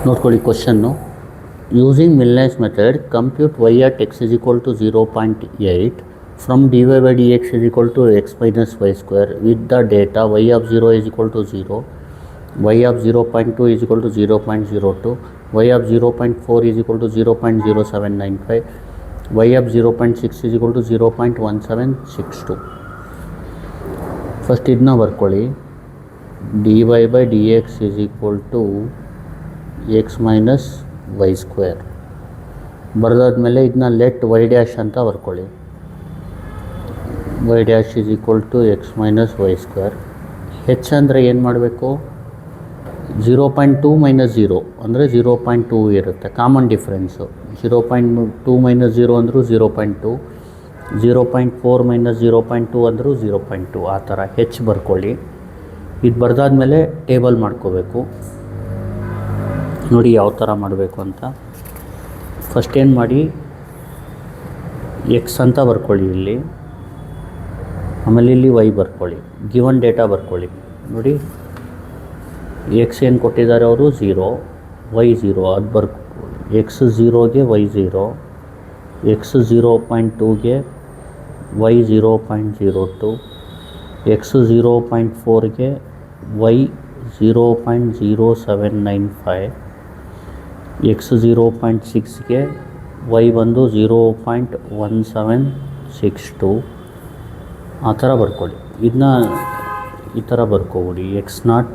ನೋಡ್ಕೊಳ್ಳಿ question. Using Milne's method compute y at x is equal to 0.8 from dy by dx is equal to x minus y square with the data y of 0 is equal to 0, y of 0.2 is equal to 0.02, y of 0.4 is equal to 0.0795, y of 0.6 is equal to 0.1762. First ಇದನ್ನ ಬರ್ಕೊಳ್ಳಿ. dy by dx is equal to x minus y square ಬರೆದಾದ್ಮೇಲೆ ಇದನ್ನ let y dash ಅಂತ ಬರ್ಕೊಳ್ಳಿ. y dash is equal to x minus y square. H ಅಂದರೆ ಏನು ಮಾಡಬೇಕು? 0.2 minus 0 ಅಂದರೆ 0.2 ಇರುತ್ತೆ, ಕಾಮನ್ ಡಿಫ್ರೆನ್ಸು. 0.2 ಮೈನಸ್ 0 ಅಂದರೂ 0.2, 0.4 ಮೈನಸ್ 0.2 ಅಂದರೂ 0.2. ಆ ಥರ ಹೆಚ್ ಬರ್ಕೊಳ್ಳಿ. ಇದು ಬರೆದಾದ್ಮೇಲೆ ಟೇಬಲ್ ಮಾಡ್ಕೋಬೇಕು. ನೋಡಿ ಯಾವ ಥರ ಮಾಡಬೇಕು ಅಂತ. ಫಸ್ಟ್ ಏನು ಮಾಡಿ, ಎಕ್ಸ್ ಅಂತ ಬರ್ಕೊಳ್ಳಿ ಇಲ್ಲಿ, ಆಮೇಲೆ ಇಲ್ಲಿ ವೈ ಬರ್ಕೊಳ್ಳಿ, ಗಿವನ್ ಡೇಟಾ ಬರ್ಕೊಳ್ಳಿ. ನೋಡಿ ಎಕ್ಸ್ ಏನು ಕೊಟ್ಟಿದ್ದಾರೆ ಅವರು 0, ವೈ 0, ಅದು ಬರ್ಕೊಳ್ಳಿ. ಎಕ್ಸ್ 0ಗೆ ವೈ 0, ಎಕ್ಸ್ 0.2ಗೆ ವೈ 0.02, ಎಕ್ಸ್ 0.4ಗೆ ವೈ 0.0795, ಎಕ್ಸ್ 0.6ಗೆ ವೈ ಬಂದು 0.1762. ಆ ಥರ ಬರ್ಕೊಳ್ಳಿ. ಇದನ್ನ ಈ ಥರ ಬರ್ಕೊಬಿಡಿ. X naught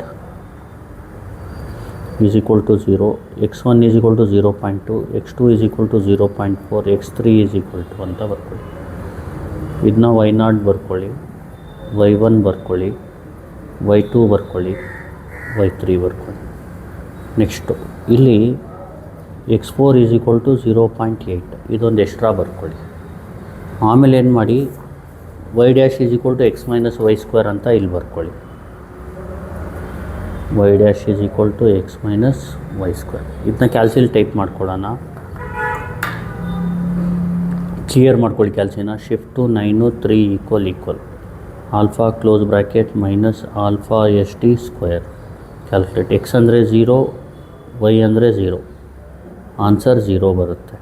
is equal to 0, x1 is equal to 0.2, x2 is equal to 0.4, x3 is equal to ಅಂತ ಬರ್ಕೊಳ್ಳಿ. ಇದನ್ನ ವೈ ನಾಟ್ ಬರ್ಕೊಳ್ಳಿ, y1 ಬರ್ಕೊಳ್ಳಿ, y2 ಬರ್ಕೊಳ್ಳಿ, y3 ಬರ್ಕೊಳ್ಳಿ. ನೆಕ್ಸ್ಟು ಇಲ್ಲಿ x4 ಈಸ್ ಈಕ್ವಲ್ ಟು 0.8, ಇದೊಂದು ಎಕ್ಸ್ಟ್ರಾ ಬರ್ಕೊಳ್ಳಿ. ಆಮೇಲೆ ಏನು ಮಾಡಿ, y dash is equal to x minus y square ಅಂತ ಇಲ್ಲಿ ಬರ್ಕೊಳ್ಳಿ. y dash is equal to x minus y square. ಇದನ್ನ ಕ್ಯಾಲ್ಸಿಲಿ ಟೈಪ್ ಮಾಡ್ಕೊಳ್ಳೋಣ. ಕ್ಲಿಯರ್ ಮಾಡ್ಕೊಳ್ಳಿ ಕ್ಯಾಲ್ಸಿನ. Shift 9 3 equal alpha close bracket minus alpha S T square. Calculate. X ಅಂದರೆ 0, Y ಅಂದರೆ 0, ಆನ್ಸರ್ 0 ಬರುತ್ತೆ.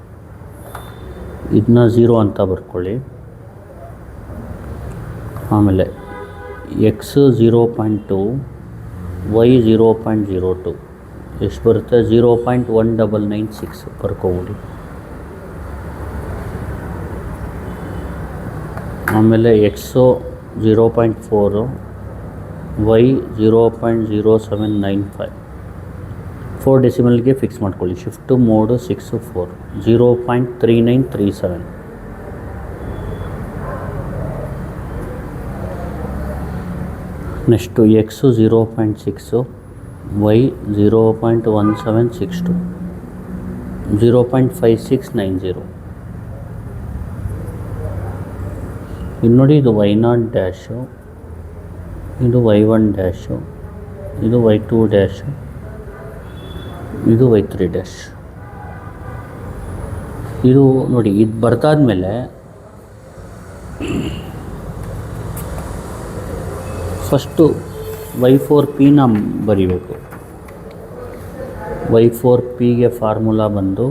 ಇದನ್ನ 0 ಅಂತ ಬರ್ಕೊಳ್ಳಿ. ಆಮೇಲೆ ಎಕ್ಸ್ 0.2, ವೈ 0.02 ಎಷ್ಟು ಬರುತ್ತೆ? 0.1996 ಬರ್ಕೊಬಿಡಿ. ಆಮೇಲೆ ಎಕ್ಸು 0.4, ವೈ 0.0795, 4 ಡೆಸಿಮಲ್ಗೆ ಫಿಕ್ಸ್ ಮಾಡ್ಕೊಳ್ಳಿ. Shift mode 6 4, 0.3937. Next x 0.6, y 0.1762, 0.5690. ಇನ್ನು ನೋಡಿ, ಇದು ವೈ ನಾಟ್ ಡ್ಯಾಶು, ಇದು y1 ಡ್ಯಾಶು, ಇದು y2 ಡ್ಯಾಶು, ಇದು y3 ಡ್ಯಾಶ್. ಇದು ನೋಡಿ, ಇದು ಬರ್ತಾದ್ಮೇಲೆ ಫಸ್ಟು y4p ಬರಿಬೇಕು. y4pಗೆ ಫಾರ್ಮುಲಾ ಬಂದು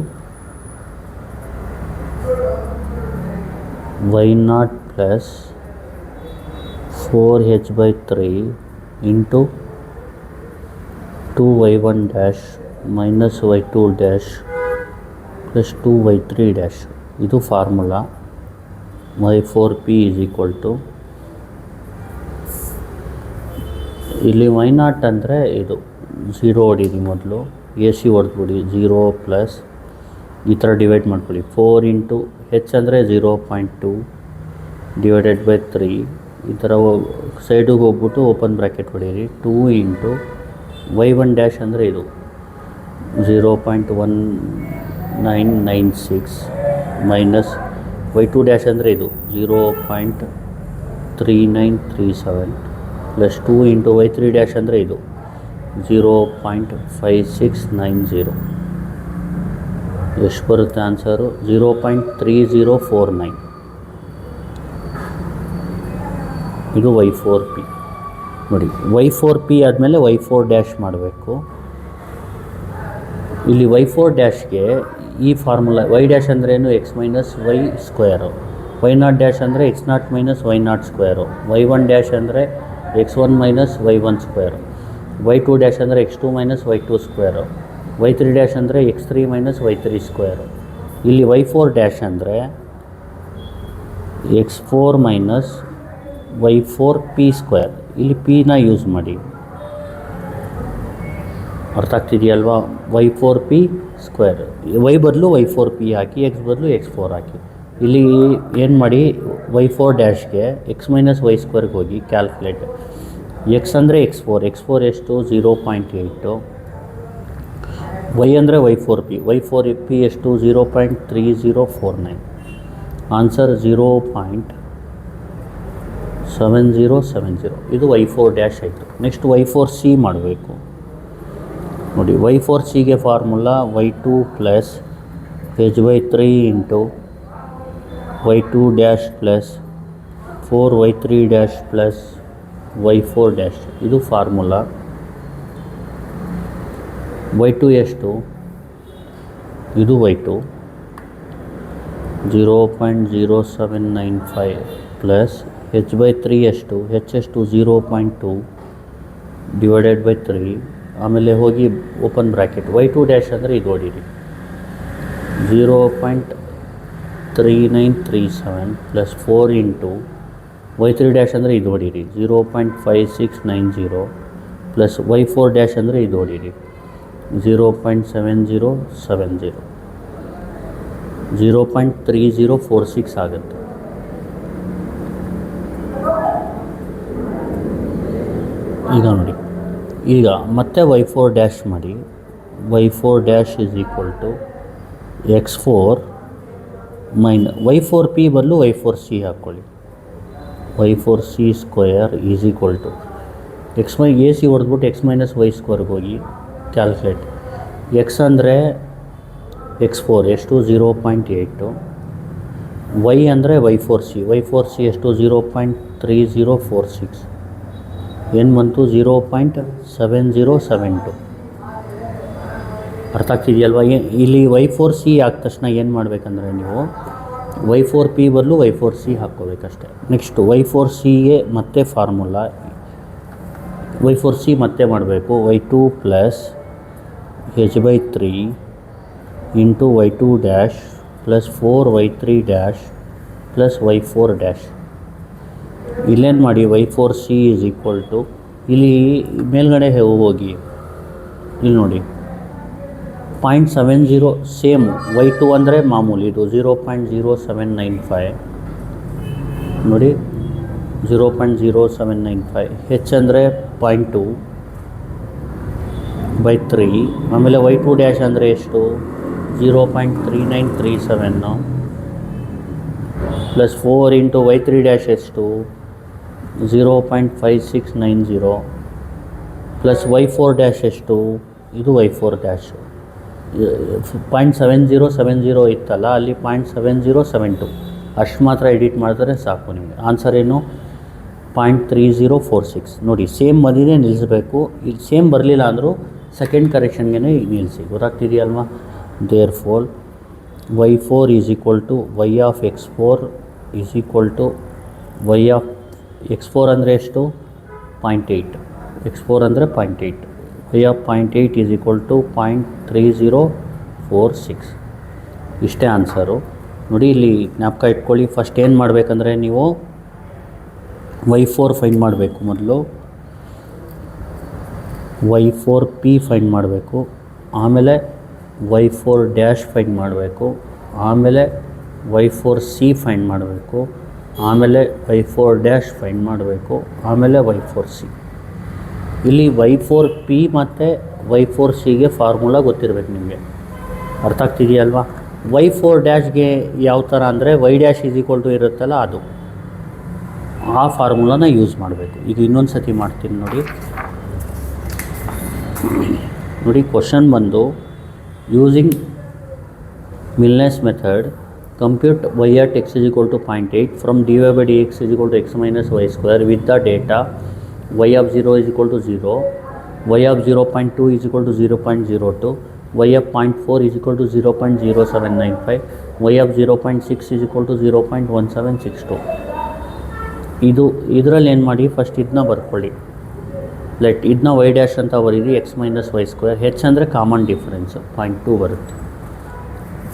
y0 plus 4h/3 into 2y1 dash minus y2 dash plus 2y3 dash. ಇದು formula. y4p is equal to, ಇಲ್ಲಿ y0 ಅಂದರೆ ಇದು 0 ಹೊಡೀರಿ ಮೊದಲು, AC ಹೊಡೆದ್ಬಿಡಿ. 0 ಪ್ಲಸ್ ಈ ಥರ ಡಿವೈಡ್ ಮಾಡ್ಕೊಳ್ಳಿ. 4 ಇಂಟು ಹೆಚ್ ಅಂದರೆ 0.2 ಡಿವೈಡೆಡ್ ಬೈ 3. ಈ ಥರ ಸೈಡಿಗೆ ಹೋಗ್ಬಿಟ್ಟು ಓಪನ್ ಬ್ರ್ಯಾಕೆಟ್ ಹೊಡೀರಿ. 2 ಇಂಟು y1 ಡ್ಯಾಶ್ ಅಂದರೆ ಇದು 0.1996 ಮೈನಸ್ y2 ಡ್ಯಾಶ್ ಅಂದರೆ ಇದು 0.3937 ಪ್ಲಸ್ 2 ಇಂಟು y3 ಡ್ಯಾಶ್ ಅಂದರೆ ಇದು 0.5690. ಎಷ್ಟು ಬರುತ್ತೆ ಆನ್ಸರು? 0.3049. ಇದು y4p. ನೋಡಿ y4p ಆದಮೇಲೆ y4 ಡ್ಯಾಶ್ ಮಾಡಬೇಕು. ಇಲ್ಲಿ ವೈ ಫೋರ್ ಡ್ಯಾಶ್ಗೆ ಈ ಫಾರ್ಮುಲಾ ವೈ ಡ್ಯಾಶ್ ಅಂದ್ರೇನು x minus y square, y naught dash ಅಂದರೆ x naught minus y naught square, y one dash ಅಂದರೆ x one minus y one square, y two dash ಅಂದರೆ x two minus y two square, y three dash ಅಂದರೆ x three minus y three square. ಇಲ್ಲಿ y four dash ಅಂದರೆ x four minus y four P square. ಇಲ್ಲಿ ಪಿನ use ಮಾಡಿ, ಅರ್ಥ ಆಗ್ತಿದೆಯಲ್ವಾ? Y four P square, y ಬದಲು y four P ಹಾಕಿ, x ಬದಲು ಎಕ್ಸ್ ಫೋರ್ ಹಾಕಿ. ಇಲ್ಲಿ ಏನು ಮಾಡಿ, ವೈ ಫೋರ್ ಡ್ಯಾಶ್ಗೆ ಎಕ್ಸ್ ಮೈನಸ್ ವೈ ಸ್ಕ್ವೇರ್ಗೆ ಹೋಗಿ ಕ್ಯಾಲ್ಕುಲೇಟ್. ಎಕ್ಸ್ ಅಂದರೆ ಎಕ್ಸ್ ಫೋರ್ ಎಷ್ಟು 0.8, ವೈ ಅಂದರೆ ವೈ ಫೋರ್ ಪಿ ಎಷ್ಟು 0.3049. ಆನ್ಸರ್ 0.7070. ಇದು ವೈ ಫೋರ್ ಡ್ಯಾಶ್ ಆಯಿತು. ನೆಕ್ಸ್ಟ್ ವೈ ಫೋರ್ ಸಿ ಮಾಡಬೇಕು. ನೋಡಿ, ವೈ ಫೋರ್ ಸಿಗೆ formula y two plus h by 3 into y two dash plus 4y3 dash plus y four dash. ಇದು formula. Y two ಎಷ್ಟು? ಇದು y two 0.0795 plus h by 3 ಎಷ್ಟು? ಹೆಚ್ ಎಷ್ಟು 0.2 divided by 3. ಆಮೇಲೆ ಹೋಗಿ open bracket. Y two dash ಅಂದರೆ ಇದು ಹೊಡೀರಿ, 0.3937 plus 4 into y three dash ಅಂದರೆ ಇದು ಹೊಡೀರಿ, 0.5690 ಪ್ಲಸ್ ವೈ ಫೋರ್ ಡ್ಯಾಶ್ ಅಂದರೆ ಇದು ಹೊಡೀರಿ, 0.7070, 0.3046 ಆಗುತ್ತೆ. ಈಗ ನೋಡಿ, ಈಗ ಮತ್ತೆ ವೈ ಫೋರ್ ಡ್ಯಾಶ್ ಮಾಡಿ. Y four dash is equal to x four Y four P ಬದಲು ವೈ ಫೋರ್ ಸಿ ಹಾಕ್ಕೊಳ್ಳಿ. Y four C square is equal to x A C ಹೊಡೆದ್ಬಿಟ್ಟು ಎಕ್ಸ್ ಮೈನಸ್ ವೈ ಸ್ಕ್ವೇರ್ಗೆ ಹೋಗಿ ಕ್ಯಾಲ್ಕುಲೇಟ್. ಎಕ್ಸ್ ಅಂದರೆ x four ಎಷ್ಟು 0.8, Y ಅಂದರೆ Y four C ಎಷ್ಟು 0.3046, ಏನು ಬಂತು 0.7072. ಅರ್ಥ ಆಗ್ತಿದೆಯಲ್ವ? ಇಲ್ಲಿ ವೈ ಫೋರ್ ಸಿ ಆದ ತಕ್ಷಣ ಏನು ಮಾಡಬೇಕಂದ್ರೆ ನೀವು ವೈ ಫೋರ್ ಪಿ ಬದಲು ವೈ ಫೋರ್ ಸಿ ಹಾಕ್ಕೋಬೇಕಷ್ಟೆ. ನೆಕ್ಸ್ಟು ವೈ ಫೋರ್ ಸಿಗೆ ಮತ್ತೆ ಫಾರ್ಮುಲಾ, ವೈ ಫೋರ್ ಸಿ ಮತ್ತೆ ಮಾಡಬೇಕು. Y two plus h by 3 into y two dash plus 4y3 dash plus y four dash. ಇಲ್ಲೇನು ಮಾಡಿ, y four C is equal to, ಇಲ್ಲಿ ಮೇಲ್ಗಡೆ ಹೋಗಿ ಇಲ್ಲಿ ನೋಡಿ 0.70 ಸೇಮ್. ವೈ ಟು ಅಂದರೆ ಮಾಮೂಲಿ ಇದು 0.0795 ನೋಡಿ, 0.0795. ಹೆಚ್ ಅಂದರೆ 0.2 ಬೈ 3. ಆಮೇಲೆ ವೈ ಟು ಡ್ಯಾಶ್ ಅಂದರೆ ಎಷ್ಟು 0.3937 plus 4 into y three dash ಎಷ್ಟು 0.5690 ಪ್ಲಸ್ ವೈ ಫೋರ್ ಡ್ಯಾಶ್ ಎಷ್ಟು, ಇದು ವೈ ಫೋರ್ ಡ್ಯಾಶು 0.7070 ಇತ್ತಲ್ಲ, ಅಲ್ಲಿ 0.7072 ಅಷ್ಟು ಮಾತ್ರ ಎಡಿಟ್ ಮಾಡಿದ್ರೆ ಸಾಕು ನಿಮಗೆ. ಆನ್ಸರ್ ಏನು 0.3046. ನೋಡಿ, ಸೇಮ್ ಬಂದಿದೆ ನಿಲ್ಲಿಸಬೇಕು. ಇಲ್ಲಿ ಸೇಮ್ ಬರಲಿಲ್ಲ ಅಂದರೂ ಸೆಕೆಂಡ್ ಕರೆಕ್ಷನ್ಗೆ ನಿಲ್ಲಿಸಿ. ಗೊತ್ತಾಗ್ತಿದೆಯಲ್ವಾ? Therefore Y four is equal to Y of X four is equal to Y of X four ಅಂದರೆ ಎಷ್ಟು 0.8, ಎಕ್ಸ್ ಫೋರ್ ಅಂದರೆ 0.8, Y of 0.8 is equal to 0.3046. ಇಷ್ಟೇ ಆನ್ಸರು. ನೋಡಿ, ಇಲ್ಲಿ ಜ್ಞಾಪಕ ಇಟ್ಕೊಳ್ಳಿ. ಫಸ್ಟ್ ಏನು ಮಾಡಬೇಕಂದ್ರೆ ನೀವು ವೈ ಫೋರ್ ಫೈಂಡ್ ಮಾಡಬೇಕು. ಮೊದಲು ವೈ ಫೋರ್ ಪಿ ಫೈಂಡ್ ಮಾಡಬೇಕು, ಆಮೇಲೆ ವೈ ಫೋರ್ ಡ್ಯಾಶ್ ಫೈಂಡ್ ಮಾಡಬೇಕು, ಆಮೇಲೆ ವೈ ಫೋರ್ ಸಿ ಫೈಂಡ್ ಮಾಡಬೇಕು, ಆಮೇಲೆ ವೈ ಫೋರ್ ಡ್ಯಾಶ್ ಫೈಂಡ್ ಮಾಡಬೇಕು, ಆಮೇಲೆ ವೈ ಫೋರ್ ಸಿ. ಇಲ್ಲಿ ವೈ ಫೋರ್ ಪಿ ಮತ್ತು ವೈ ಫೋರ್ ಸಿಗೆ ಫಾರ್ಮುಲಾ ಗೊತ್ತಿರಬೇಕು ನಿಮಗೆ. ಅರ್ಥ ಆಗ್ತಿದೆಯಲ್ವಾ? ವೈ ಫೋರ್ ಡ್ಯಾಶ್ಗೆ ಯಾವ ಥರ ಅಂದರೆ y dash is equal to ಇರುತ್ತಲ್ಲ, ಅದು ಆ ಫಾರ್ಮುಲಾನ ಯೂಸ್ ಮಾಡಬೇಕು. ಈಗ ಇನ್ನೊಂದು ಸತಿ ಮಾಡ್ತೀನಿ ನೋಡಿ. ಕ್ವಶನ್ ಬಂದು using Milne's method compute y at x is equal to 0.8 from dy by dx is equal to x minus y square with the data y of 0 is equal to 0, y of 0.2 is equal to 0.02, y of 0.4 is equal to 0.0795, y of 0.6 is equal to 0.1762. ಇದರಲ್ಲಿ ಏನು ಮಾಡಿ, first ಇದನ್ನ ಬರ್ಕೊಳ್ಳಿ. ಇದನ್ನ Y dash ಅಂತ ಬರೀರಿ, X minus y square. H ಅಂದರೆ common difference 0.2 ಬರುತ್ತೆ.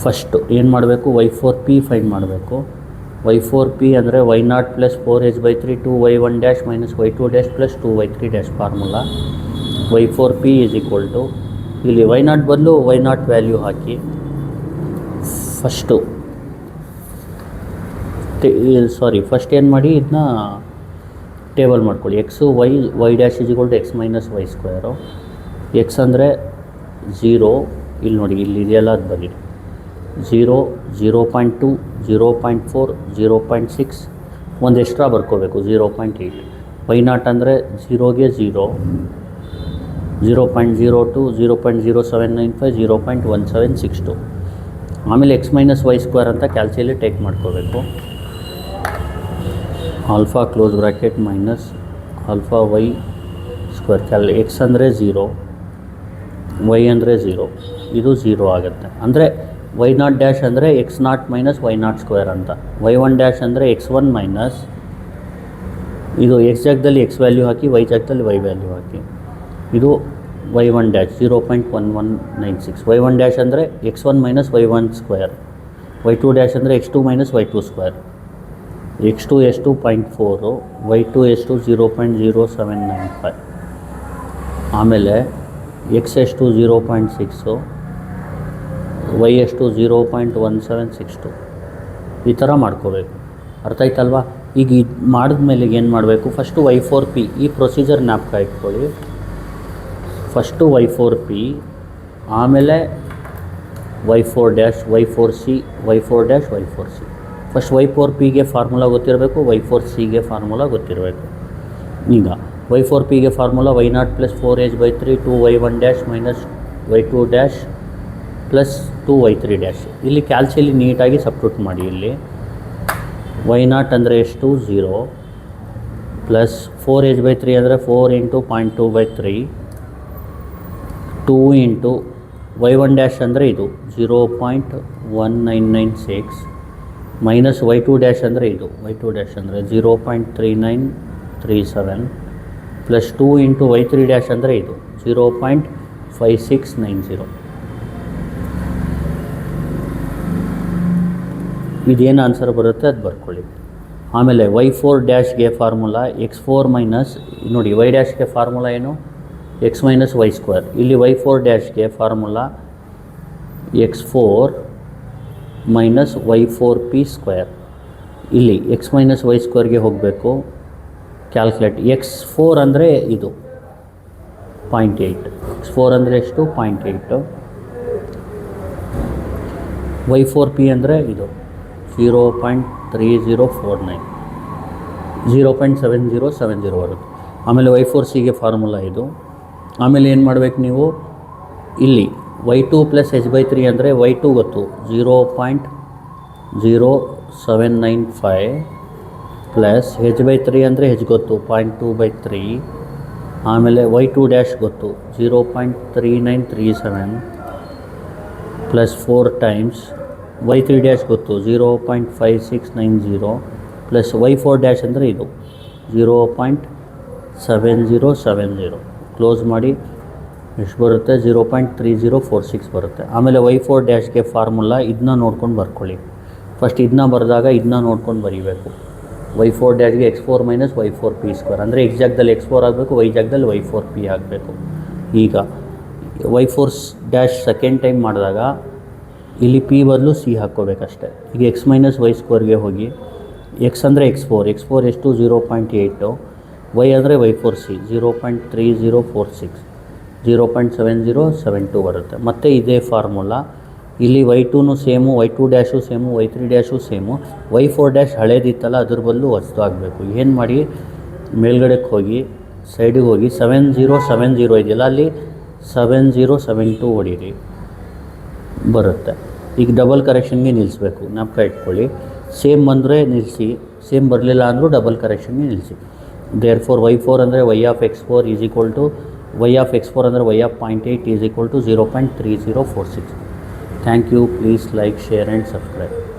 ಫಸ್ಟು ಏನು ಮಾಡಬೇಕು, y4p ಫೈಂಡ್ ಮಾಡಬೇಕು. y4p ಅಂದರೆ y0 plus 4h/3 2y1 dash minus y2 dash plus 2y3 dash formula. y4p is equal to, ಇಲ್ಲಿ y0 ಬದಲು y0 ವ್ಯಾಲ್ಯೂ ಹಾಕಿ. ಫಸ್ಟ್ ಏನು ಮಾಡಿ, ಇದನ್ನ ಟೇಬಲ್ ಮಾಡ್ಕೊಳ್ಳಿ. X y dash is equal to x minus y square. X ಅಂದರೆ 0, ಇಲ್ಲಿ ನೋಡಿ, ಇಲ್ಲಿ ಇದೆಯಲ್ಲ ಅದು ಬರೀರಿ. 0, 0.2, 0.4, 0.6, ಒಂದು ಎಕ್ಸ್ಟ್ರಾ ಬರ್ಕೋಬೇಕು 0.8. y0 ಅಂದರೆ 0ಗೆ 0, 0.02, 0.0795, 0.1762. ಆಮೇಲೆ ಎಕ್ಸ್ ಮೈನಸ್ ವೈ ಸ್ಕ್ವೇರ್ ಅಂತ ಕ್ಯಾಲ್ಸಿಯಲ್ಲಿ ಟೇಕ್ ಮಾಡ್ಕೋಬೇಕು. Alpha close bracket minus alpha y square. X ಅಂದರೆ 0, ವೈ ಅಂದರೆ 0, ಇದು 0 ಆಗುತ್ತೆ. ಅಂದರೆ y0 ಡ್ಯಾಶ್ ಅಂದರೆ x0 ಮೈನಸ್ y0 ಸ್ಕ್ವೇರ್ ಅಂತ. y1 ಡ್ಯಾಶ್ ಅಂದರೆ x1 ಮೈನಸ್, ಇದು x ಜಾಗದಲ್ಲಿ x ವ್ಯಾಲ್ಯೂ ಹಾಕಿ, y ಜಾಗದಲ್ಲಿ y ವ್ಯಾಲ್ಯೂ ಹಾಕಿ. ಇದು y1 ಡ್ಯಾಶ್ 0.1196. y1 ಡ್ಯಾಶ್ ಅಂದರೆ x1 minus y1 square. y2 dash ಅಂದರೆ x2 minus y2 square. x2 ಎಷ್ಟು 0.4, y2 ಎಷ್ಟು 0.0795. ಆಮೇಲೆ x ಎಷ್ಟು 0.6, y ಎಷ್ಟು 0.1762. ಈ ಥರ ಮಾಡ್ಕೋಬೇಕು. ಅರ್ಥ ಆಯ್ತಲ್ವಾ? ಈಗ ಇದು ಮಾಡಿದ್ಮೇಲೆ ಏನು ಮಾಡಬೇಕು, ಫಸ್ಟು y4p ಈ ಪ್ರೊಸೀಜರ್ ಜ್ಞಾಪಕ ಇಟ್ಕೊಳ್ಳಿ. ಫಸ್ಟು y4p, ಆಮೇಲೆ y4 dash, y4c, y4 dash, y4c. First y4pಗೆ ಫಾರ್ಮುಲಾ ಗೊತ್ತಿರಬೇಕು, y4cಗೆ ಫಾರ್ಮುಲಾ ಗೊತ್ತಿರಬೇಕು. ಈಗ y4pಗೆ formula y0 plus 4h/3 2y1 dash minus y2 dash plus 2y3 dash. ಇಲ್ಲಿ ಕ್ಯಾಲ್ಸಿಯಲ್ಲಿ ನೀಟಾಗಿ ಸಬ್ಸ್ಟಿಟ್ಯೂಟ್ ಮಾಡಿ. ಇಲ್ಲಿ y0 ಅಂದರೆ ಎಷ್ಟು 0 ಪ್ಲಸ್ 4h/3 ಅಂದರೆ 4 ಇಂಟು 0.2/3 2 ಇಂಟು y1 ಡ್ಯಾಶ್ ಅಂದರೆ ಇದು 0.1996 ಮೈನಸ್ y2 ಡ್ಯಾಶ್ ಅಂದರೆ ಇದು y2 ಡ್ಯಾಶ್ ಅಂದರೆ 0.3937 ಪ್ಲಸ್ 2 ಇಂಟು y3 ಡ್ಯಾಶ್ ಅಂದರೆ ಇದು 0.5690. ಇದೇನು ಆನ್ಸರ್ ಬರುತ್ತೆ ಅದು ಬರ್ಕೊಳ್ಳಿ. ಆಮೇಲೆ y4 ಡ್ಯಾಶ್ಗೆ ಫಾರ್ಮುಲಾ x4 ಮೈನಸ್, ನೋಡಿ y ಡ್ಯಾಶ್ಗೆ ಫಾರ್ಮುಲಾ ಏನು, ಎಕ್ಸ್ ಮೈನಸ್ ವೈ ಸ್ಕ್ವೇರ್. ಇಲ್ಲಿ y4 ಡ್ಯಾಶ್ಗೆ formula x4 minus y4p square. ಇಲ್ಲಿ ಎಕ್ಸ್ ಮೈನಸ್ ವೈ ಸ್ಕ್ವೇರ್ಗೆ ಹೋಗಬೇಕು. ಕ್ಯಾಲ್ಕುಲೇಟ್. x4 ಅಂದರೆ ಇದು 0.8, x4 ಅಂದರೆ ಎಷ್ಟು 0.8, y4p ಅಂದರೆ ಇದು 0.3049, 0.7070 ಬರುತ್ತೆ. ಆಮೇಲೆ y4cಗೆ ಫಾರ್ಮುಲಾ ಇದು. ಆಮೇಲೆ ಏನು ಮಾಡಬೇಕು ನೀವು, ಇಲ್ಲಿ y2 ಪ್ಲಸ್ h/3 ಅಂದರೆ y2 ಗೊತ್ತು 0.0795 ಪ್ಲಸ್ h/3 ಅಂದರೆ h ಗೊತ್ತು 0.2/3. ಆಮೇಲೆ y2 ಡ್ಯಾಶ್ ಗೊತ್ತು 0.3937 ಪ್ಲಸ್ 4 ಟೈಮ್ಸ್ y3 ಡ್ಯಾಶ್ ಗೊತ್ತು 0.5690 ಪ್ಲಸ್ y4 ಡ್ಯಾಶ್ ಅಂದರೆ ಇದು 0.7070. ಕ್ಲೋಸ್ ಮಾಡಿ ಎಷ್ಟು ಬರುತ್ತೆ 0.3046 ಬರುತ್ತೆ. ಆಮೇಲೆ y4 ಡ್ಯಾಶ್ಗೆ ಫಾರ್ಮುಲಾ ಇದನ್ನ ನೋಡ್ಕೊಂಡು ಬರ್ಕೊಳ್ಳಿ. ಫಸ್ಟ್ ಇದನ್ನ ಬರೆದಾಗ ಇದನ್ನ ನೋಡ್ಕೊಂಡು ಬರೀಬೇಕು. y4 ಡ್ಯಾಶ್ಗೆ x4 minus y4p square ಅಂದರೆ x ಜಾಗದಲ್ಲಿ x4 ಆಗಬೇಕು, y ಜಾಗದಲ್ಲಿ y4p ಆಗಬೇಕು. ಈಗ y4 ಡ್ಯಾಶ್ ಸೆಕೆಂಡ್ ಟೈಮ್ ಮಾಡಿದಾಗ ಇಲ್ಲಿ p ಬದಲು c ಹಾಕ್ಕೋಬೇಕಷ್ಟೆ. ಈಗ x ಮೈನಸ್ ವೈ ಸ್ಕ್ವೇರ್ಗೆ ಹೋಗಿ, x ಅಂದರೆ x4 ಎಷ್ಟು 0.8, y ಅಂದರೆ y4c 0.3046, 0.7072 ಬರುತ್ತೆ. ಮತ್ತು ಇದೇ ಫಾರ್ಮುಲಾ ಇಲ್ಲಿ y2ನೂ same, y2 dash same, y3 dash same, y4 dash ಹಳೇದಿತ್ತಲ್ಲ ಅದ್ರ ಬದಲು ಹೊಸ್ತು ಆಗಬೇಕು. ಏನು ಮಾಡಿ, ಮೇಲ್ಗಡೆಗೆ ಹೋಗಿ ಸೈಡಿಗೆ ಹೋಗಿ 7070 ಇದೆಯಲ್ಲ ಅಲ್ಲಿ 7072 ಹೊಡೀರಿ, ಬರುತ್ತೆ. ಈಗ ಡಬಲ್ ಕರೆಕ್ಷನ್ಗೆ ನಿಲ್ಲಿಸ್ಬೇಕು, ಜ್ಞಾಪಕ ಇಟ್ಕೊಳ್ಳಿ. ಸೇಮ್ ಬಂದರೆ ನಿಲ್ಲಿಸಿ, ಸೇಮ್ ಬರಲಿಲ್ಲ ಅಂದರೂ ಡಬಲ್ ಕರೆಕ್ಷನ್ಗೆ ನಿಲ್ಲಿಸಿ. ದೇರ್ ಫೋರ್ y4 ಅಂದರೆ y of x4 is equal to y of x4 ಅಂದರೆ y of 0.8 is equal to 0.3046. Thank you. Please like, share and subscribe.